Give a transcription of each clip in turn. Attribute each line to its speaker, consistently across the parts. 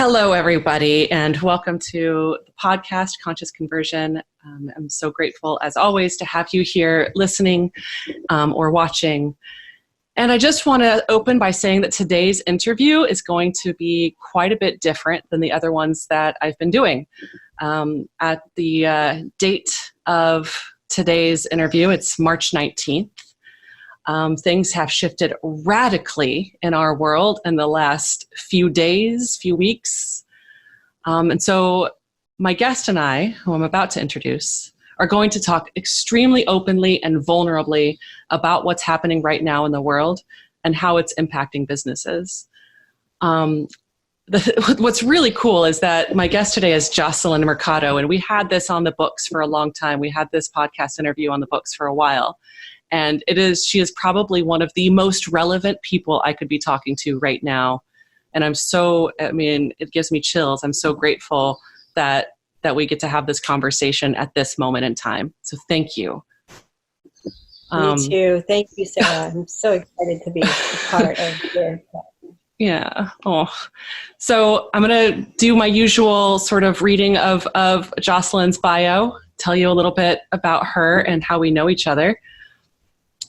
Speaker 1: Hello, everybody, and welcome to the podcast, Conscious Conversion. I'm so grateful, as always, to have you here listening or watching. And I just want to open by saying that today's interview is going to be quite a bit different than the other ones that I've been doing. At the date of today's interview, it's March 19th. Things have shifted radically in our world in the last few days, few weeks. And so my guest and I, who I'm about to introduce, are going to talk extremely openly and vulnerably about what's happening right now in the world and how it's impacting businesses. What's really cool is that my guest today is Jocelyn Mercado, and we had this on the books for a long time. We had this podcast interview on the books for a while. And she is probably one of the most relevant people I could be talking to right now. And it gives me chills. I'm so grateful that we get to have this conversation at this moment in time. So thank you.
Speaker 2: Me too. Thank you, Sarah. I'm so excited to be part of your.
Speaker 1: Yeah. Oh, so I'm going to do my usual sort of reading of Jocelyn's bio, tell you a little bit about her and how we know each other.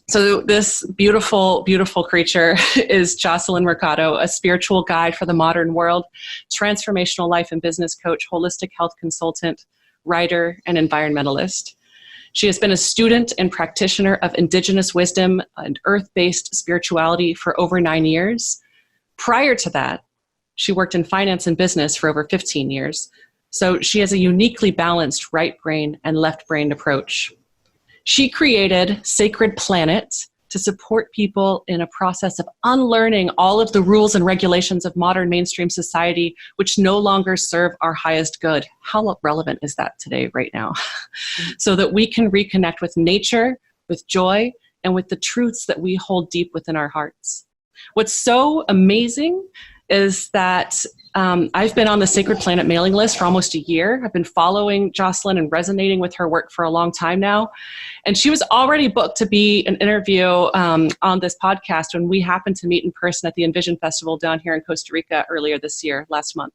Speaker 1: So this beautiful, beautiful creature is Jocelyn Mercado, a spiritual guide for the modern world, transformational life and business coach, holistic health consultant, writer, and environmentalist. She has been a student and practitioner of indigenous wisdom and earth-based spirituality for over 9 years. Prior to that, she worked in finance and business for over 15 years. So she has a uniquely balanced right brain and left brain approach. She created Sacred Planet to support people in a process of unlearning all of the rules and regulations of modern mainstream society, which no longer serve our highest good. How relevant is that today, right now? So that we can reconnect with nature, with joy, and with the truths that we hold deep within our hearts. What's so amazing is that I've been on the Sacred Planet mailing list for almost a year. I've been following Jocelyn and resonating with her work for a long time now. And she was already booked to be an interview on this podcast when we happened to meet in person at the Envision Festival down here in Costa Rica earlier this year, last month.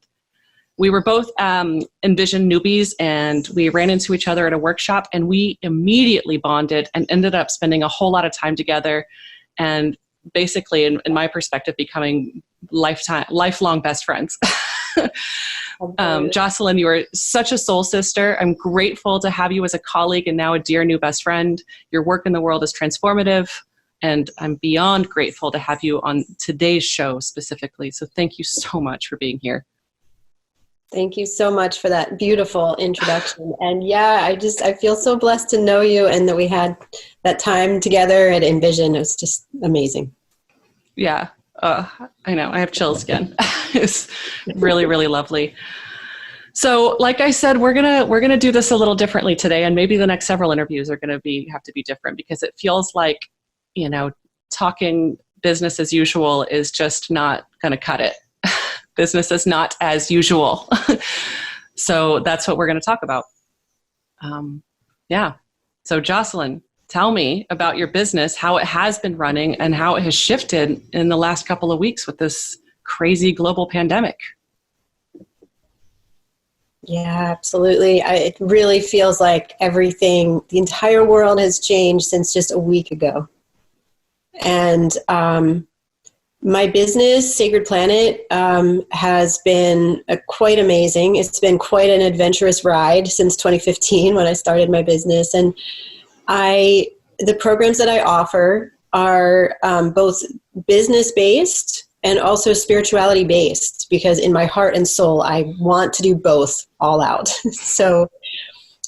Speaker 1: We were both Envision newbies, and we ran into each other at a workshop, and we immediately bonded and ended up spending a whole lot of time together, and basically, in my perspective, becoming lifelong best friends. Jocelyn, you are such a soul sister. I'm grateful to have you as a colleague and now a dear new best friend. Your work in the world is transformative, and I'm beyond grateful to have you on today's show specifically. So thank you so much for being here.
Speaker 2: Thank you so much for that beautiful introduction. And yeah, I feel so blessed to know you and that we had that time together at Envision. It was just amazing.
Speaker 1: Yeah, I know. I have chills again. It's really, really lovely. So, like I said, we're gonna do this a little differently today, and maybe the next several interviews are gonna have to be different because it feels like, talking business as usual is just not gonna cut it. Business is not as usual. So that's what we're gonna talk about. So Jocelyn, tell me about your business, how it has been running, and how it has shifted in the last couple of weeks with this crazy global pandemic.
Speaker 2: Yeah, absolutely. It really feels like the entire world has changed since just a week ago. And my business, Sacred Planet, has been quite amazing. It's been quite an adventurous ride since 2015 when I started my business. And the programs that I offer are both business-based and also spirituality-based, because in my heart and soul, I want to do both all out. So,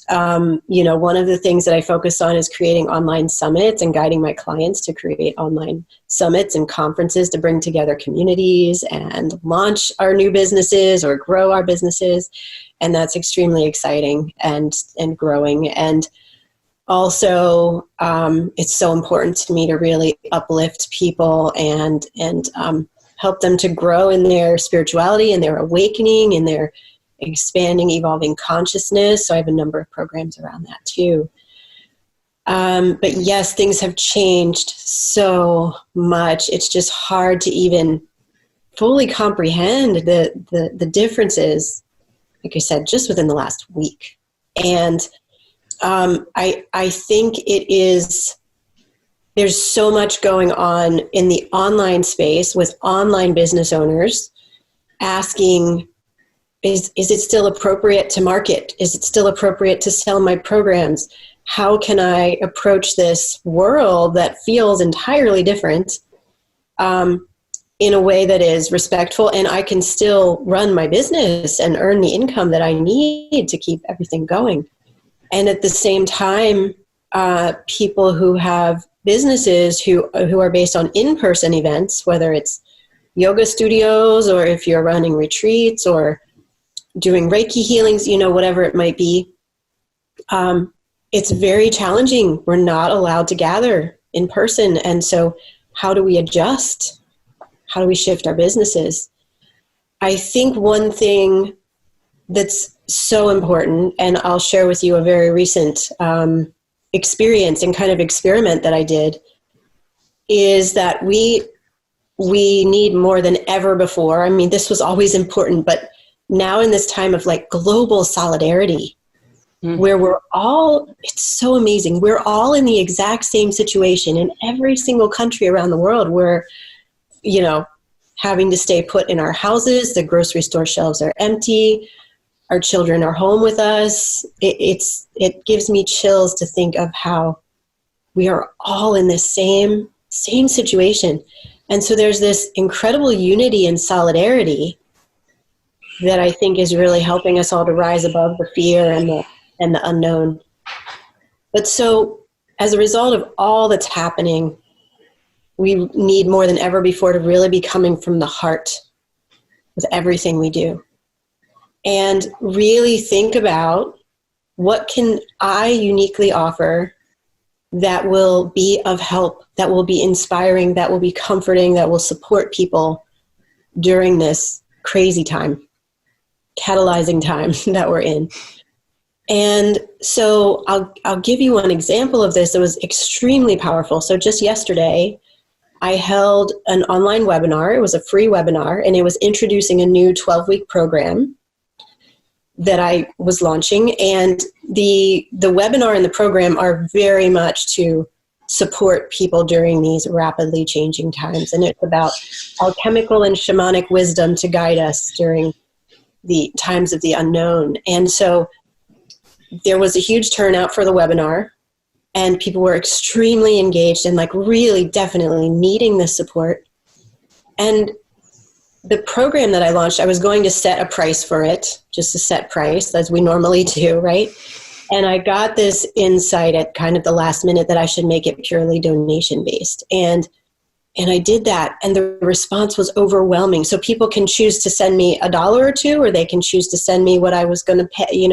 Speaker 2: one of the things that I focus on is creating online summits and guiding my clients to create online summits and conferences to bring together communities and launch our new businesses or grow our businesses. And that's extremely exciting and growing. And also, it's so important to me to really uplift people and help them to grow in their spirituality and their awakening and their expanding, evolving consciousness. So I have a number of programs around that too. But yes, things have changed so much. It's just hard to even fully comprehend the differences, like I said, just within the last week. And I think there's so much going on in the online space with online business owners asking, is it still appropriate to market? Is it still appropriate to sell my programs? How can I approach this world that feels entirely different in a way that is respectful, and I can still run my business and earn the income that I need to keep everything going? And at the same time, people who have businesses who are based on in-person events, whether it's yoga studios or if you're running retreats or doing Reiki healings, whatever it might be, it's very challenging. We're not allowed to gather in person. And so how do we adjust? How do we shift our businesses? I think one thing that's so important, and I'll share with you a very recent experience and kind of experiment that I did, is that we need more than ever before. I mean, this was always important, but now in this time of like global solidarity, where it's so amazing. We're all in the exact same situation in every single country around the world. We're, having to stay put in our houses. The grocery store shelves are empty. Our children are home with us. It gives me chills to think of how we are all in this same situation. And so there's this incredible unity and solidarity that I think is really helping us all to rise above the fear and the unknown. But so as a result of all that's happening, we need more than ever before to really be coming from the heart with everything we do. And really think about, what can I uniquely offer that will be of help, that will be inspiring, that will be comforting, that will support people during this crazy time, catalyzing time that we're in. And so I'll give you one example of this that was extremely powerful. So just yesterday, I held an online webinar. It was a free webinar, and it was introducing a new 12-week program that I was launching. And the webinar and the program are very much to support people during these rapidly changing times. And it's about alchemical and shamanic wisdom to guide us during the times of the unknown. And so there was a huge turnout for the webinar, and people were extremely engaged and like really definitely needing this support. And the program that I launched, I was going to set a price for it, just a set price, as we normally do, right? And I got this insight at kind of the last minute that I should make it purely donation-based. And I did that, and the response was overwhelming. So people can choose to send me $1 or $2, or they can choose to send me what I was going to pay,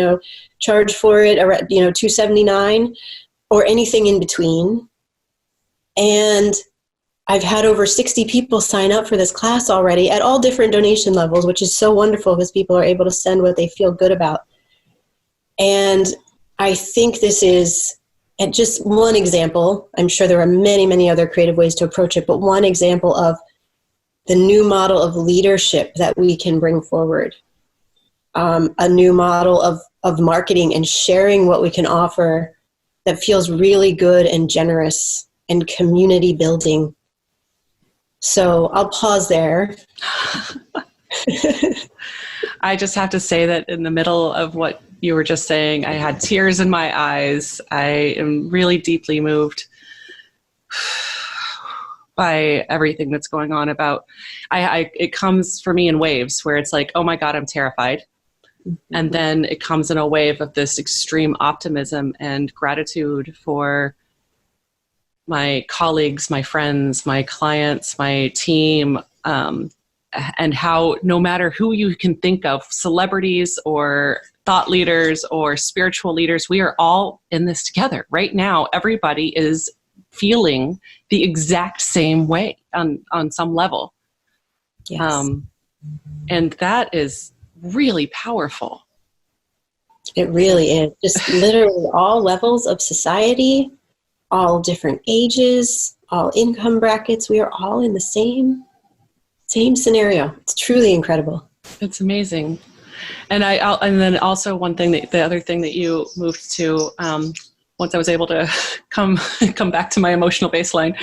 Speaker 2: charge for it, or $279, or anything in between. And I've had over 60 people sign up for this class already at all different donation levels, which is so wonderful because people are able to send what they feel good about. And I think this is just one example. I'm sure there are many, many other creative ways to approach it, but one example of the new model of leadership that we can bring forward. A new model of marketing and sharing what we can offer that feels really good and generous and community building. So I'll pause there.
Speaker 1: I just have to say that in the middle of what you were just saying, I had tears in my eyes. I am really deeply moved by everything that's going on it comes for me in waves where it's like, oh my God, I'm terrified. And then it comes in a wave of this extreme optimism and gratitude for my colleagues, my friends, my clients, my team, and how no matter who you can think of, celebrities or thought leaders or spiritual leaders, we are all in this together. Right now, everybody is feeling the exact same way on some level.
Speaker 2: Yes.
Speaker 1: And that is really powerful.
Speaker 2: It really is. Just literally all levels of society, all different ages, all income brackets. We are all in the same Same scenario. It's truly incredible.
Speaker 1: It's amazing. And and then also the other thing that you moved to, once I was able to come back to my emotional baseline,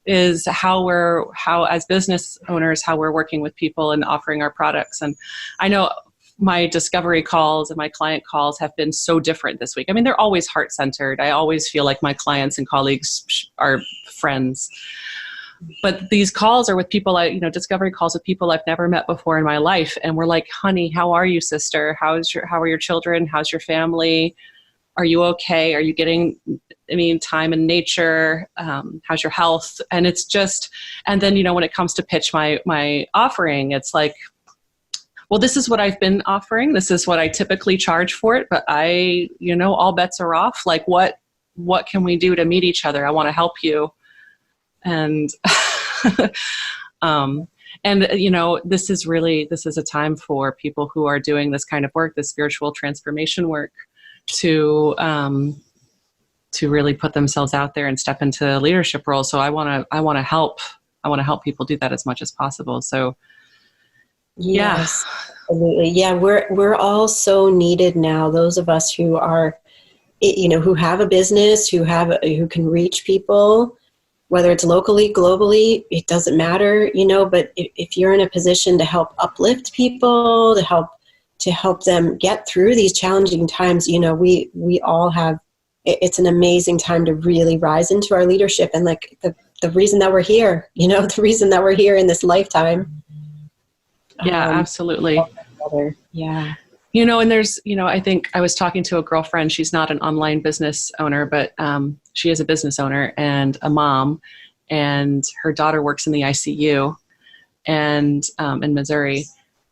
Speaker 1: is how as business owners, how we're working with people and offering our products. And I know my discovery calls and my client calls have been so different this week. I mean, they're always heart-centered. I always feel like my clients and colleagues are friends. But these calls are with people discovery calls with people I've never met before in my life. And we're like, honey, how are you, sister? How are your children? How's your family? Are you okay? Are you getting, time in nature? How's your health? And it's just, and then, when it comes to pitch my offering, it's like, well, this is what I've been offering. This is what I typically charge for it. But all bets are off. Like, what can we do to meet each other? I want to help you. And, this is a time for people who are doing this kind of work, this spiritual transformation work, to really put themselves out there and step into leadership roles. So I want to help people do that as much as possible. So
Speaker 2: yes, absolutely. Yeah. We're all so needed now. Those of us who are, who have a business, who can reach people, whether it's locally, globally, it doesn't matter, but if you're in a position to help uplift people, to help them get through these challenging times, we all have, it's an amazing time to really rise into our leadership. And like the reason that we're here, the reason that we're here in this lifetime.
Speaker 1: Yeah, absolutely.
Speaker 2: Yeah.
Speaker 1: And there's, I think I was talking to a girlfriend. She's not an online business owner, but she is a business owner and a mom, and her daughter works in the ICU and in Missouri.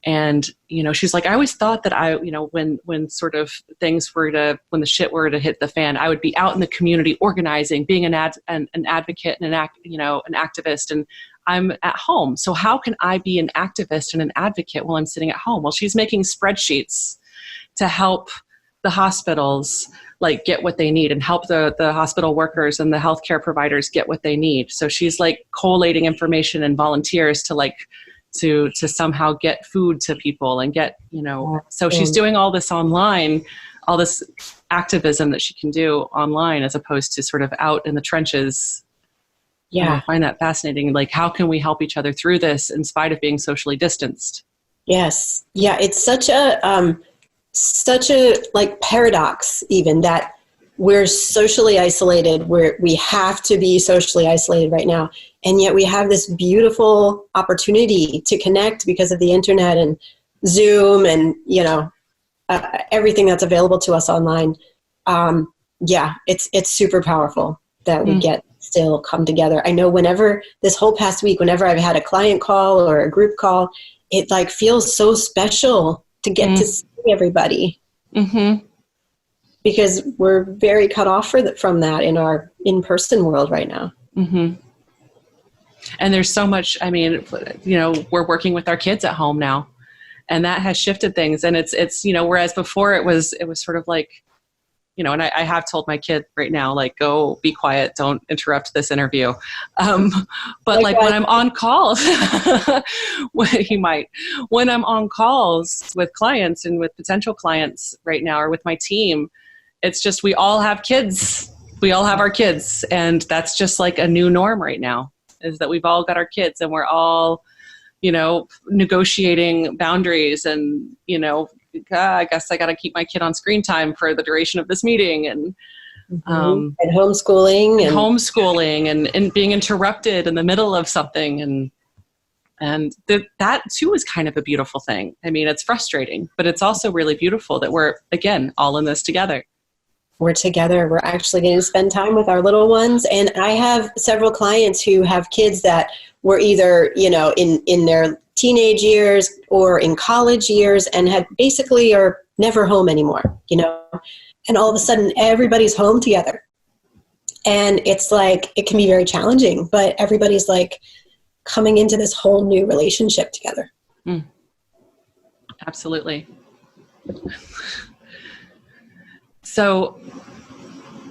Speaker 1: And, she's like, I always thought that when sort of when the shit were to hit the fan, I would be out in the community organizing, being an advocate and an activist. And I'm at home. So how can I be an activist and an advocate while I'm sitting at home? Well, she's making spreadsheets to help the hospitals like get what they need and help the hospital workers and the healthcare providers get what they need. So she's like collating information and volunteers to somehow get food to people and get, so she's doing all this online, all this activism that she can do online as opposed to sort of out in the trenches. Yeah. I find that fascinating. Like, how can we help each other through this in spite of being socially distanced?
Speaker 2: Yes. Yeah. It's such a like paradox even that we're socially isolated, we have to be socially isolated right now. And yet we have this beautiful opportunity to connect because of the internet and Zoom and, everything that's available to us online. It's super powerful that we get still come together. I know whenever this whole past week, whenever I've had a client call or a group call, it like feels so special to get to see everybody. Mm-hmm. Because we're very cut off from that in our in-person world right now.
Speaker 1: Mm-hmm. And there's so much, we're working with our kids at home now, and that has shifted things. And it's, whereas before it was sort of like, and I have told my kid right now, like, go be quiet. Don't interrupt this interview. But like when I'm on calls, when I'm on calls with clients and with potential clients right now, or with my team, it's just, we all have kids. We all have our kids. And that's just like a new norm right now, is that we've all got our kids and we're all, negotiating boundaries and, I guess I got to keep my kid on screen time for the duration of this meeting, and
Speaker 2: and homeschooling
Speaker 1: and being interrupted in the middle of something. And that too is kind of a beautiful thing. I mean, it's frustrating, but it's also really beautiful that we're, again, all in this together.
Speaker 2: We're together. We're actually going to spend time with our little ones. And I have several clients who have kids that were either, in their teenage years or in college years and had basically are never home anymore, and all of a sudden everybody's home together. And it's like, it can be very challenging, but everybody's like coming into this whole new relationship together.
Speaker 1: Absolutely. So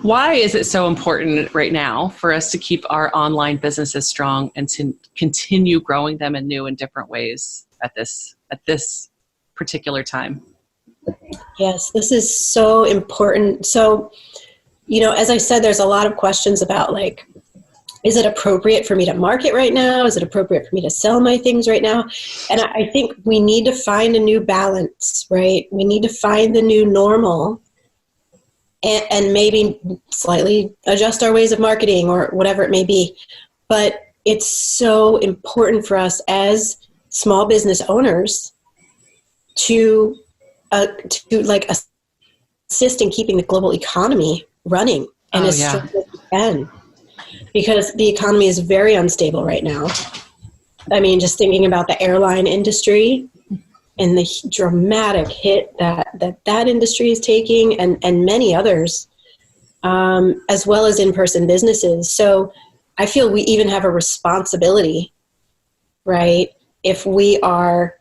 Speaker 1: Why is it so important right now for us to keep our online businesses strong and to continue growing them in new and different ways at this particular time?
Speaker 2: Yes, this is so important. So, as I said, there's a lot of questions about like, is it appropriate for me to market right now? Is it appropriate for me to sell my things right now? And I think we need to find a new balance, right? We need to find the new normal and maybe slightly adjust our ways of marketing or whatever it may be. But it's so important for us as small business owners to like assist in keeping the global economy running and as strong as we can, because the economy is very unstable right now. I mean, just thinking about the airline industry and the dramatic hit that industry is taking, and many others, as well as in-person businesses. So I feel we even have a responsibility, right? If we are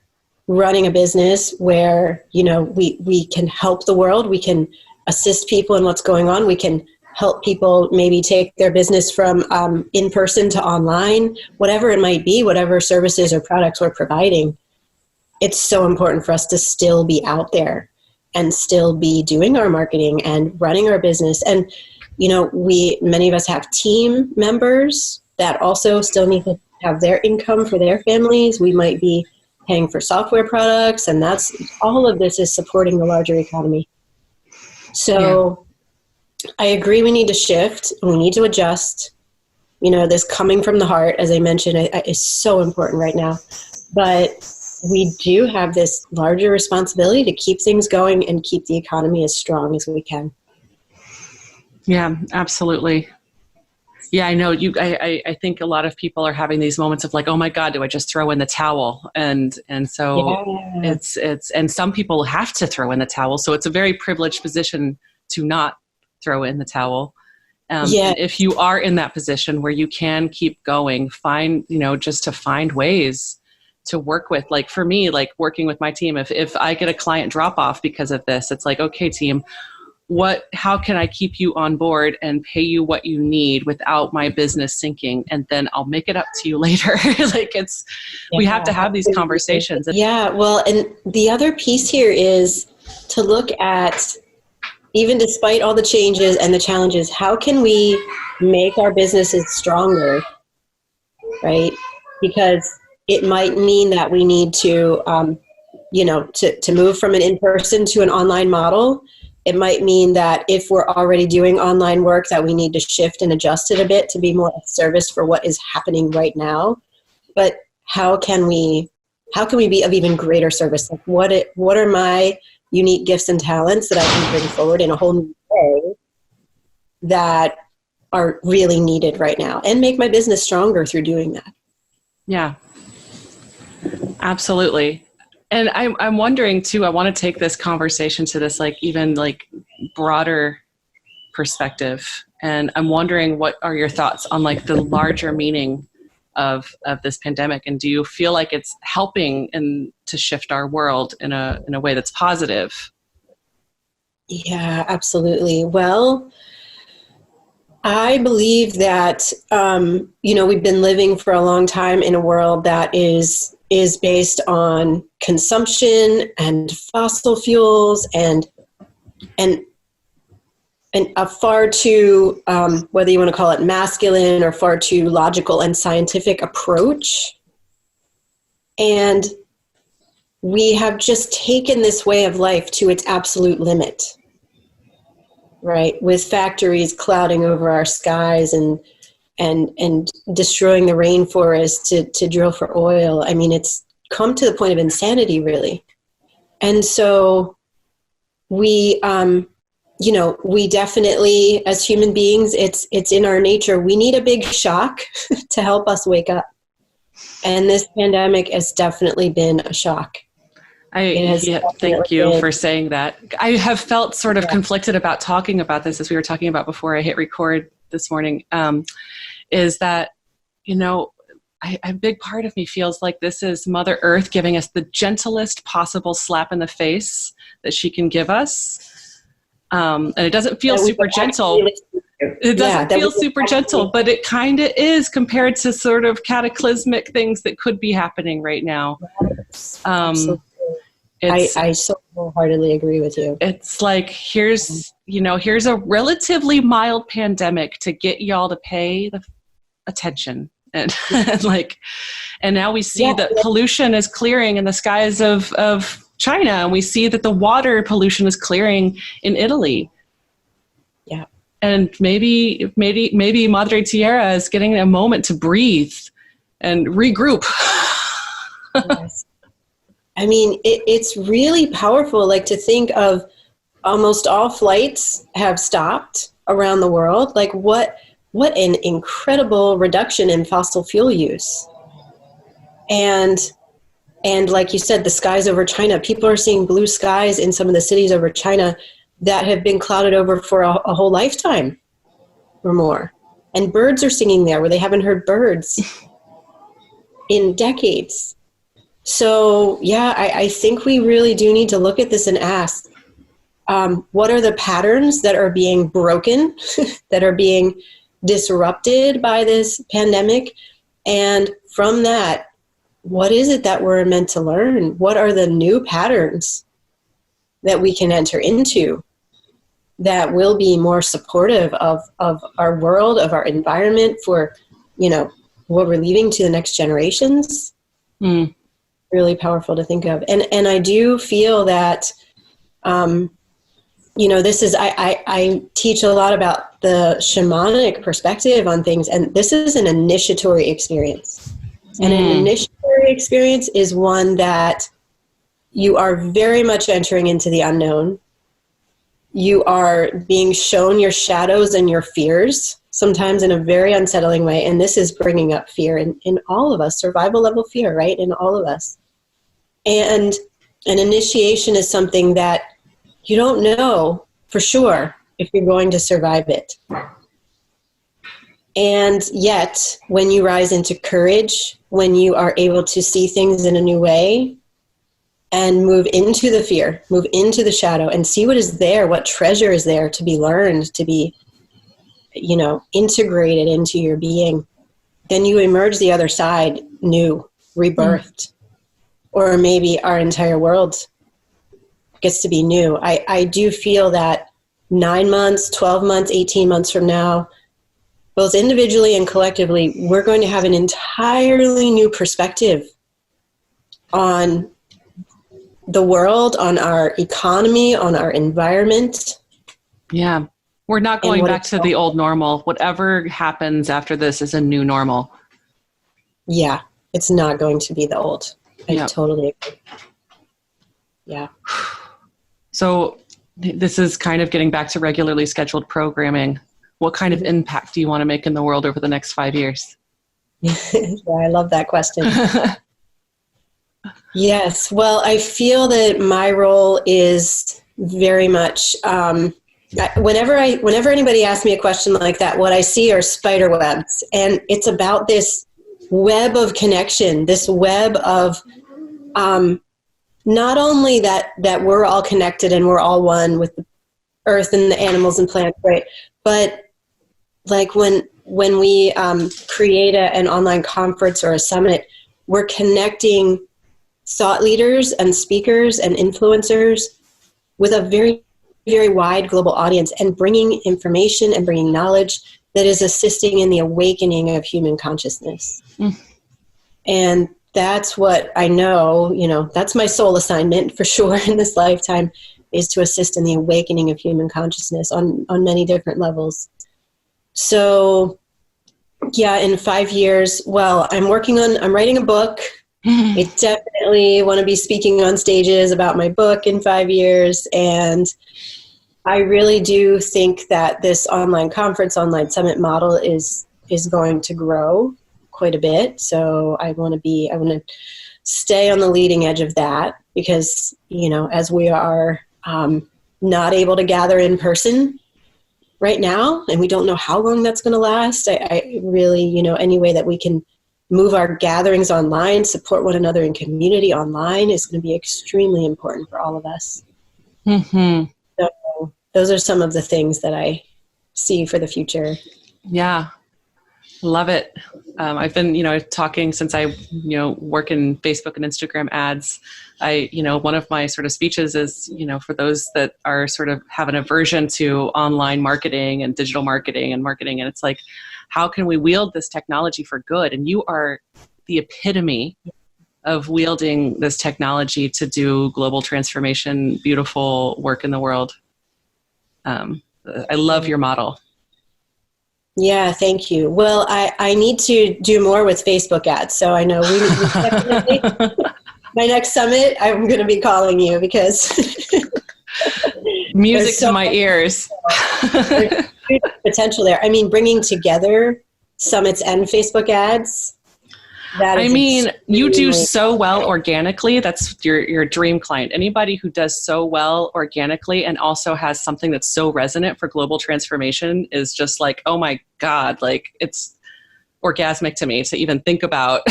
Speaker 2: running a business where, we can help the world, we can assist people in what's going on, we can help people maybe take their business from in-person to online, whatever it might be, whatever services or products we're providing. It's so important for us to still be out there and still be doing our marketing and running our business. And, many of us have team members that also still need to have their income for their families. We might be paying for software products, and all of this is supporting the larger economy. So I agree we need to shift and we need to adjust. This coming from the heart, as I mentioned, is so important right now. But we do have this larger responsibility to keep things going and keep the economy as strong as we can.
Speaker 1: Yeah, absolutely. Yeah, I know I think a lot of people are having these moments of like, oh my God, do I just throw in the towel? And so it's and some people have to throw in the towel. So it's a very privileged position to not throw in the towel. And if you are in that position where you can keep going, just to find ways to work with, like for me, like working with my team, if I get a client drop off because of this, it's like, okay, team, how can I keep you on board and pay you what you need without my business sinking? And then I'll make it up to you later. We have to have these conversations.
Speaker 2: Yeah. Well, and the other piece here is to look at, even despite all the changes and the challenges, how can we make our businesses stronger, right? Because it might mean that we need to, to move from an in-person to an online model. It might mean that if we're already doing online work, that we need to shift and adjust it a bit to be more of service for what is happening right now. But how can we be of even greater service? Like what are my unique gifts and talents that I can bring forward in a whole new way that are really needed right now, and make my business stronger through doing that?
Speaker 1: Yeah, absolutely. And I'm wondering too, I want to take this conversation to this even broader perspective. And I'm wondering, what are your thoughts on the larger meaning of this pandemic? And do you feel like it's helping to shift our world in a way that's positive?
Speaker 2: Yeah, absolutely. Well, I believe that, we've been living for a long time in a world that is based on consumption and fossil fuels and a far too, whether you want to call it masculine or far too logical and scientific approach. And we have just taken this way of life to its absolute limit, right? With factories clouding over our skies and destroying the rainforest to drill for oil. I mean, it's come to the point of insanity, really. And so we definitely, as human beings, it's in our nature. We need a big shock to help us wake up. And this pandemic has definitely been a shock.
Speaker 1: Thank you for saying that. I have felt sort of conflicted about talking about this, as we were talking about before I hit record this morning, is that, a big part of me feels like this is Mother Earth giving us the gentlest possible slap in the face that she can give us. And it doesn't feel super gentle. It doesn't feel super gentle, but it kind of is compared to sort of cataclysmic things that could be happening right now.
Speaker 2: I so wholeheartedly agree with you.
Speaker 1: It's like, here's a relatively mild pandemic to get y'all to pay the attention. And and now we see that pollution is clearing in the skies of China, and we see that the water pollution is clearing in Italy.
Speaker 2: Yeah.
Speaker 1: And maybe Madre Tierra is getting a moment to breathe and regroup.
Speaker 2: Yes. I mean, it's really powerful, like, to think of almost all flights have stopped around the world. Like, what an incredible reduction in fossil fuel use. And like you said, the skies over China, people are seeing blue skies in some of the cities over China that have been clouded over for a whole lifetime or more. And birds are singing there where they haven't heard birds in decades. So, yeah, I think we really do need to look at this and ask, what are the patterns that are being broken, that are being disrupted by this pandemic? And from that, what is it that we're meant to learn? What are the new patterns that we can enter into that will be more supportive of our world, of our environment, for, what we're leaving to the next generations? Really powerful to think of. And I do feel that, this is, I teach a lot about the shamanic perspective on things, and this is an initiatory experience. And an initiatory experience is one that you are very much entering into the unknown. You are being shown your shadows and your fears, sometimes in a very unsettling way. And this is bringing up fear in all of us, survival level fear, right? In all of us. And an initiation is something that you don't know for sure if you're going to survive it. And yet, when you rise into courage, when you are able to see things in a new way and move into the fear, move into the shadow, and see what is there, what treasure is there to be learned, to be, integrated into your being, then you emerge the other side new, rebirthed. Or maybe our entire world gets to be new. I do feel that 9 months, 12 months, 18 months from now, both individually and collectively, we're going to have an entirely new perspective on the world, on our economy, on our environment.
Speaker 1: Yeah. We're not going back to the old normal. Whatever happens after this is a new normal.
Speaker 2: Yeah. It's not going to be the old. I totally agree. Yeah.
Speaker 1: So this is kind of getting back to regularly scheduled programming. What kind of impact do you want to make in the world over the next 5 years?
Speaker 2: Yeah, I love that question. Yes. Well, I feel that my role is very much, whenever anybody asks me a question like that, what I see are spider webs. And it's about this web of connection, this web of not only that we're all connected and we're all one with the earth and the animals and plants, right? But like when we create an online conference or a summit, we're connecting thought leaders and speakers and influencers with a very, very wide global audience, and bringing information and bringing knowledge that is assisting in the awakening of human consciousness. And that's what I know, that's my soul assignment for sure in this lifetime, is to assist in the awakening of human consciousness on many different levels. So yeah, in 5 years, well, I'm writing a book. I definitely want to be speaking on stages about my book in 5 years. And I really do think that this online conference, online summit model is going to grow quite a bit. So I want to stay on the leading edge of that, because, as we are not able to gather in person right now, and we don't know how long that's going to last, I really, any way that we can move our gatherings online, support one another in community online, is going to be extremely important for all of us. So those are some of the things that I see for the future.
Speaker 1: Yeah. Love it. I've been, talking since I, work in Facebook and Instagram ads. One of my sort of speeches is, for those that are sort of have an aversion to online marketing and digital marketing, and it's like, how can we wield this technology for good? And you are the epitome of wielding this technology to do global transformation, beautiful work in the world. I love your model.
Speaker 2: Yeah, thank you. Well, I need to do more with Facebook ads. So I know we definitely, my next summit, I'm going to be calling you because
Speaker 1: music to my ears.
Speaker 2: There's huge potential there. I mean, bringing together summits and Facebook ads.
Speaker 1: You do so well organically. That's your dream client. Anybody who does so well organically and also has something that's so resonant for global transformation is just like, oh my God, like it's orgasmic to me to even think about.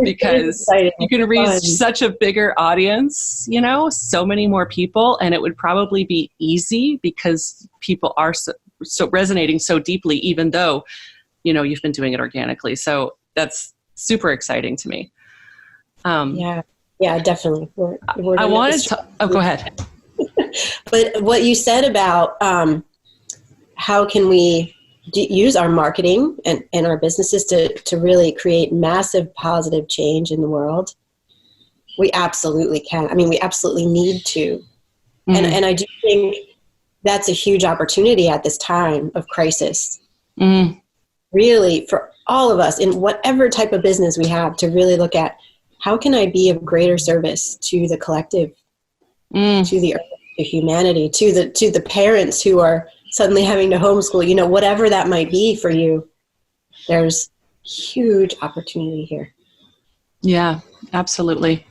Speaker 1: Because you can reach such a bigger audience, so many more people, and it would probably be easy because people are so resonating so deeply, even though you've been doing it organically. So that's super exciting to me.
Speaker 2: Yeah, definitely.
Speaker 1: I wanted to, go ahead.
Speaker 2: But what you said about how can we use our marketing and our businesses to really create massive positive change in the world, we absolutely can. I mean, we absolutely need to. Mm-hmm. And I do think that's a huge opportunity at this time of crisis. Mm-hmm. Really, for all of us in whatever type of business we have, to really look at how can I be of greater service to the collective, to the earth, to humanity, to the parents who are suddenly having to homeschool, whatever that might be for you. There's huge opportunity here. Yeah, absolutely.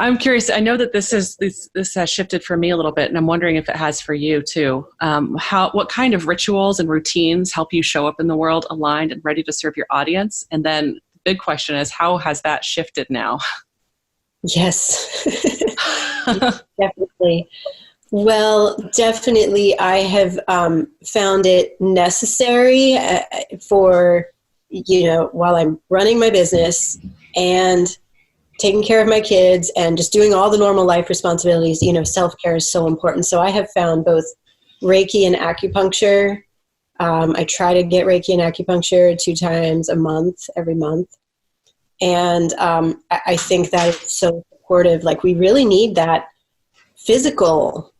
Speaker 2: I'm curious. I know that this has shifted for me a little bit, and I'm wondering if it has for you too. What kind of rituals and routines help you show up in the world aligned and ready to serve your audience? And then the big question is, how has that shifted now? Yes, definitely. Well, definitely, I have found it necessary for while I'm running my business and taking care of my kids and just doing all the normal life responsibilities, self-care is so important. So I have found both Reiki and acupuncture. I try to get Reiki and acupuncture 2 times a month, every month. And I think that is so supportive. Like, we really need that physical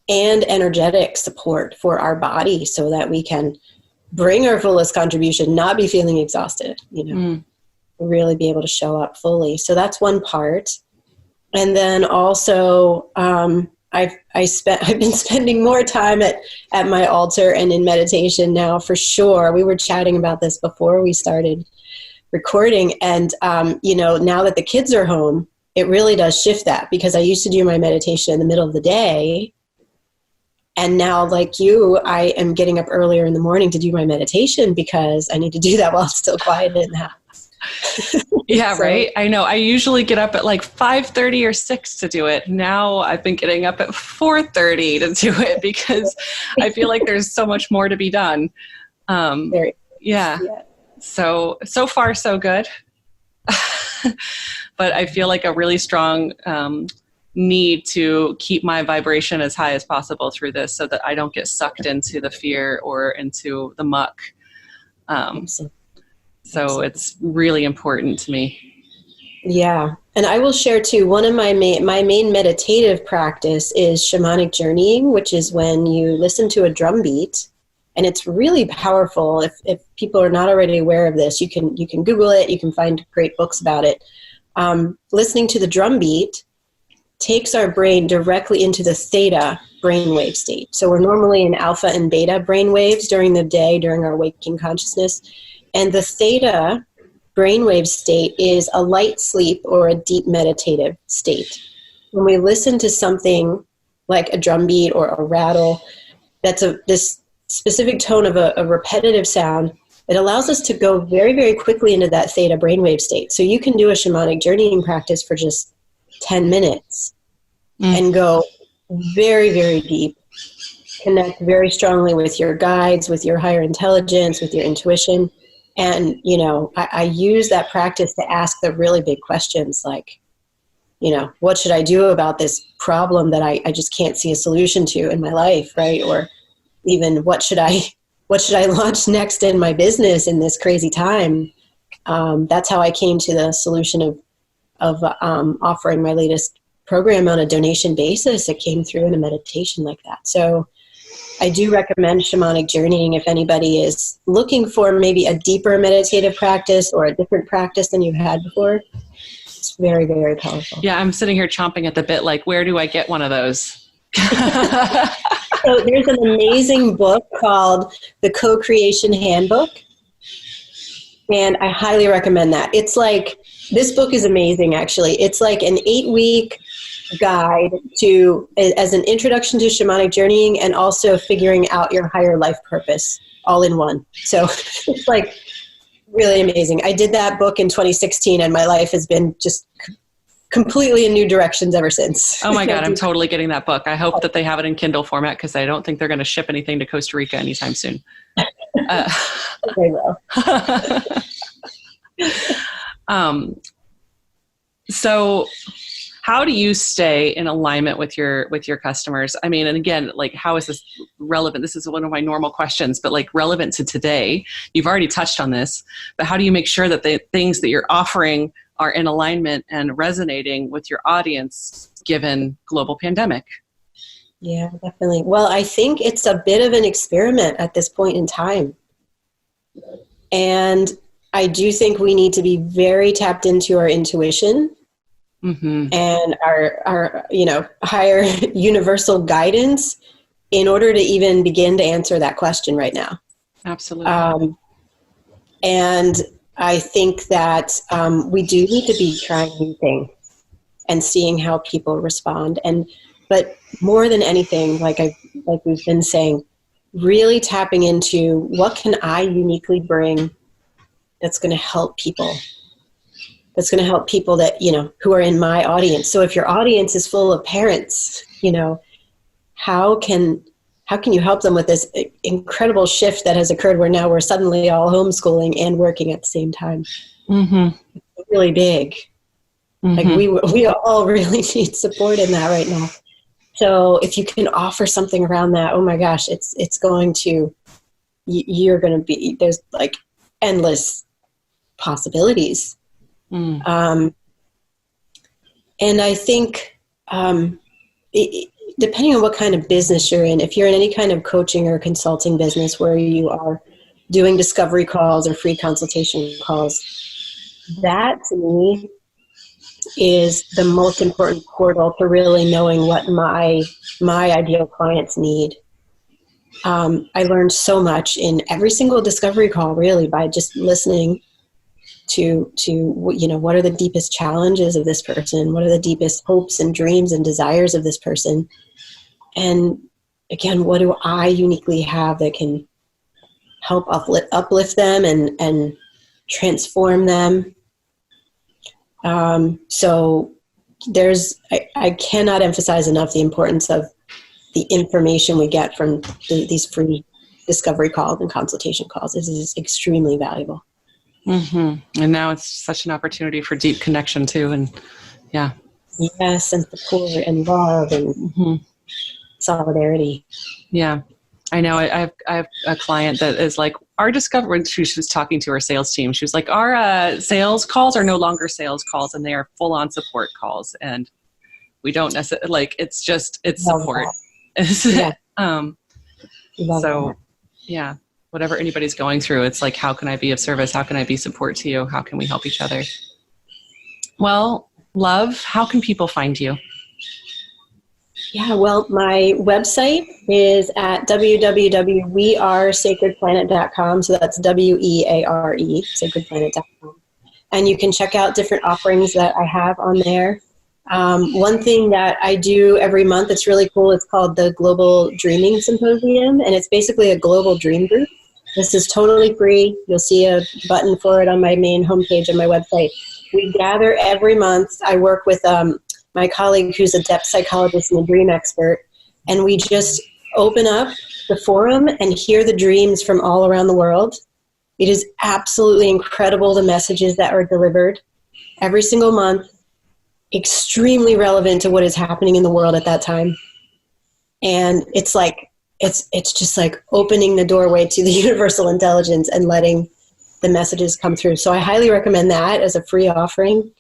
Speaker 2: and energetic support for our body so that we can bring our fullest contribution, not be feeling exhausted, really be able to show up fully. So that's one part. And then also, I've been spending more time at my altar and in meditation now, for sure. We were chatting about this before we started recording. And, now that the kids are home, it really does shift that, because I used to do my meditation in the middle of the day. And now, like you, I am getting up earlier in the morning to do my meditation because I need to do that while it's still quiet in the house. Yeah, so, right. I know. I usually get up at like 5:30 or 6 to do it. Now I've been getting up at 4:30 to do it because I feel like there's so much more to be done. Yeah. So far, so good. But I feel like a really strong need to keep my vibration as high as possible through this so that I don't get sucked into the fear or into the muck. So it's really important to me. Yeah. And I will share too, one of my main meditative practice is shamanic journeying, which is when you listen to a drum beat. And it's really powerful. If people are not already aware of this, you can Google it. You can find great books about it. Listening to the drum beat takes our brain directly into the theta brainwave state. So we're normally in alpha and beta brainwaves during the day, during our waking consciousness. And the theta brainwave state is a light sleep or a deep meditative state. When we listen to something like a drum beat or a rattle, that's this specific tone of a repetitive sound, it allows us to go very, very quickly into that theta brainwave state. So you can do a shamanic journeying practice for just 10 minutes and go very, very deep connect very strongly with your guides, with your higher intelligence, with your intuition. And, I use that practice to ask the really big questions like, what should I do about this problem that I just can't see a solution to in my life, right? Or even what should I launch next in my business in this crazy time? That's how I came to the solution of offering my latest program on a donation basis. It came through in a meditation like that. So I do recommend shamanic journeying if anybody is looking for maybe a deeper meditative practice or a different practice than you've had before. It's very, very powerful.
Speaker 1: Yeah, I'm sitting here chomping at the bit, like, where do I get one of those?
Speaker 2: So there's an amazing book called The Co-Creation Handbook, and I highly recommend that. It's like, this book is amazing, actually. It's like an 8-week guide as an introduction to shamanic journeying and also figuring out your higher life purpose all in one. So it's like really amazing. I did that book in 2016 and my life has been just completely in new directions ever since.
Speaker 1: Oh my God, I'm totally getting that book. I hope that they have it in Kindle format because I don't think they're going to ship anything to Costa Rica anytime soon.
Speaker 2: They will.
Speaker 1: So how do you stay in alignment with your customers? I mean, and again, like, how is this relevant? This is one of my normal questions, but like relevant to today. You've already touched on this, but how do you make sure that the things that you're offering are in alignment and resonating with your audience given global pandemic?
Speaker 2: Yeah, definitely. Well, I think it's a bit of an experiment at this point in time. And I do think we need to be very tapped into our intuition and our higher universal guidance in order to even begin to answer that question right now.
Speaker 1: Absolutely.
Speaker 2: And I think that we do need to be trying new things and seeing how people respond. But more than anything, like we've been saying, really tapping into what can I uniquely bring that's going to help people. That's going to help people that, who are in my audience. So if your audience is full of parents, how can you help them with this incredible shift that has occurred where now we're suddenly all homeschooling and working at the same time? It's really big. Like we all really need support in that right now. So if you can offer something around that, oh my gosh, it's going to, you're going to be, there's like endless possibilities. And I think depending on what kind of business you're in, if you're in any kind of coaching or consulting business where you are doing discovery calls or free consultation calls, that to me is the most important portal to really knowing what my ideal clients need. I learned so much in every single discovery call, really, by just listening to what are the deepest challenges of this person? What are the deepest hopes and dreams and desires of this person? And again, what do I uniquely have that can help uplift them and transform them? So I cannot emphasize enough the importance of the information we get from these free discovery calls and consultation calls. This is extremely valuable.
Speaker 1: And now it's such an opportunity for deep connection too. And yeah.
Speaker 2: Yes. And support and love and solidarity.
Speaker 1: Yeah. I know I have a client that is like, our discovery, she was talking to her sales team. She was like, our sales calls are no longer sales calls and they are full on support calls. And we don't necessarily like, it's support.
Speaker 2: Yeah.
Speaker 1: So yeah, whatever anybody's going through, it's like, how can I be of service? How can I be support to you? How can we help each other? Well, love, how can people find you?
Speaker 2: Yeah, well, my website is at www.wearesacredplanet.com. So that's WEARE, sacredplanet.com. And you can check out different offerings that I have on there. One thing that I do every month that's really cool, it's called the Global Dreaming Symposium, and it's basically a global dream group. This is totally free. You'll see a button for it on my main homepage on my website. We gather every month. I work with my colleague who's a depth psychologist and a dream expert, and we just open up the forum and hear the dreams from all around the world. It is absolutely incredible, the messages that are delivered every single month, extremely relevant to what is happening in the world at that time. And it's like, it's just like opening the doorway to the universal intelligence and letting the messages come through. So I highly recommend that as a free offering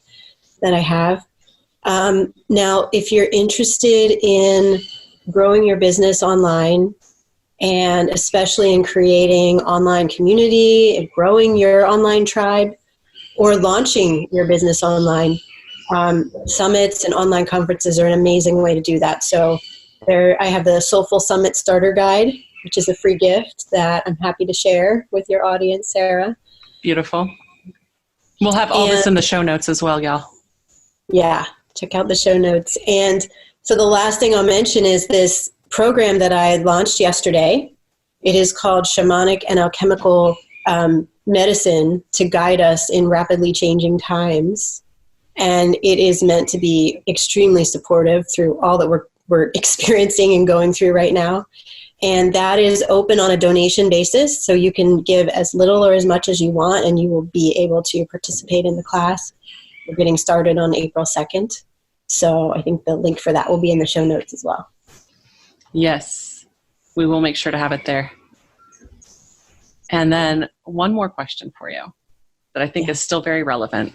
Speaker 2: that I have. Now, if you're interested in growing your business online, and especially in creating online community and growing your online tribe, or launching your business online, summits and online conferences are an amazing way to do that. So I have the Soulful Summit Starter Guide, which is a free gift that I'm happy to share with your audience, Sarah.
Speaker 1: Beautiful. We'll have all this in the show notes as well, y'all.
Speaker 2: Yeah, check out the show notes. And so the last thing I'll mention is this program that I launched yesterday. It is called Shamanic and Alchemical Medicine to Guide Us in Rapidly Changing Times. And it is meant to be extremely supportive through all that we're experiencing and going through right now. And that is open on a donation basis. So you can give as little or as much as you want, and you will be able to participate in the class. We're getting started on April 2nd. So I think the link for that will be in the show notes as well.
Speaker 1: Yes, we will make sure to have it there. And then one more question for you that I think is still very relevant.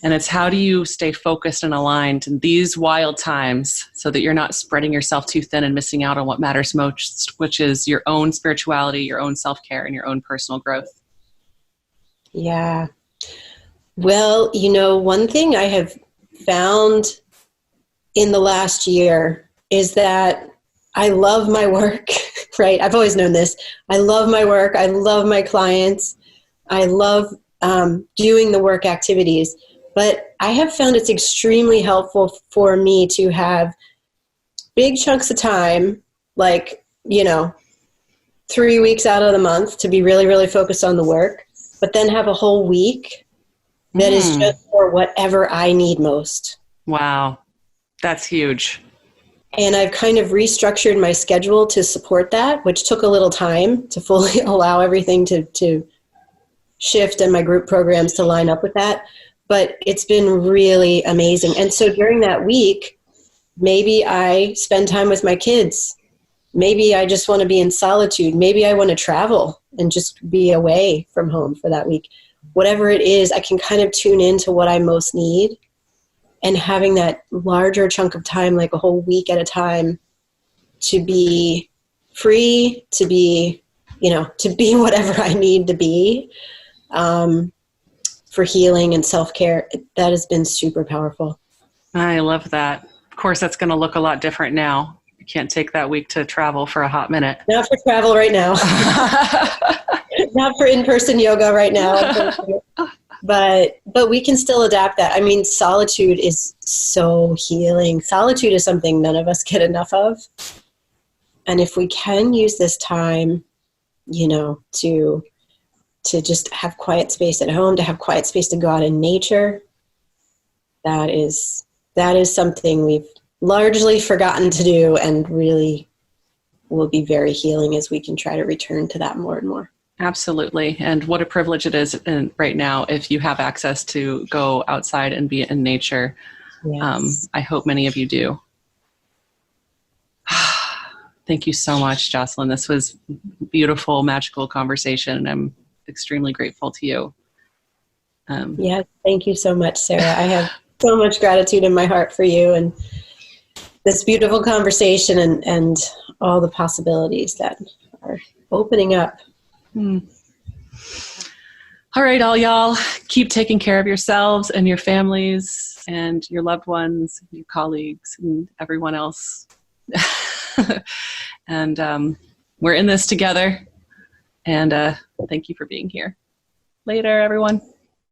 Speaker 1: And it's, how do you stay focused and aligned in these wild times so that you're not spreading yourself too thin and missing out on what matters most, which is your own spirituality, your own self-care, and your own personal growth?
Speaker 2: Yeah. Well, one thing I have found in the last year is that I love my work, right? I've always known this. I love my work. I love my clients. I love doing the work activities. But I have found it's extremely helpful for me to have big chunks of time, like, 3 weeks out of the month to be really, really focused on the work, but then have a whole week that is just for whatever I need most.
Speaker 1: Wow. That's huge.
Speaker 2: And I've kind of restructured my schedule to support that, which took a little time to fully allow everything to shift and my group programs to line up with that. But it's been really amazing. And so during that week, maybe I spend time with my kids. Maybe I just want to be in solitude. Maybe I want to travel and just be away from home for that week. Whatever it is, I can kind of tune into what I most need. And having that larger chunk of time, like a whole week at a time, to be free, to be whatever I need to be, for healing and self-care, that has been super powerful.
Speaker 1: I love that. Of course, that's going to look a lot different now. You can't take that week to travel for a hot minute.
Speaker 2: Not for travel right now. Not for in-person yoga right now. But we can still adapt that. I mean, solitude is so healing. Solitude is something none of us get enough of. And if we can use this time, to just have quiet space at home, to have quiet space to go out in nature, that is something we've largely forgotten to do, and really will be very healing as we can try to return to that more and more.
Speaker 1: Absolutely. And what a privilege it is right now if you have access to go outside and be in nature. Yes. I hope many of you do. Thank you so much, Jocelyn. This was a beautiful, magical conversation, and I'm extremely grateful to you.
Speaker 2: Thank you so much, Sarah. I have so much gratitude in my heart for you and this beautiful conversation and all the possibilities that are opening up.
Speaker 1: All right, all y'all, keep taking care of yourselves and your families and your loved ones, your colleagues, and everyone else. And we're in this together. And thank you for being here. Later, everyone.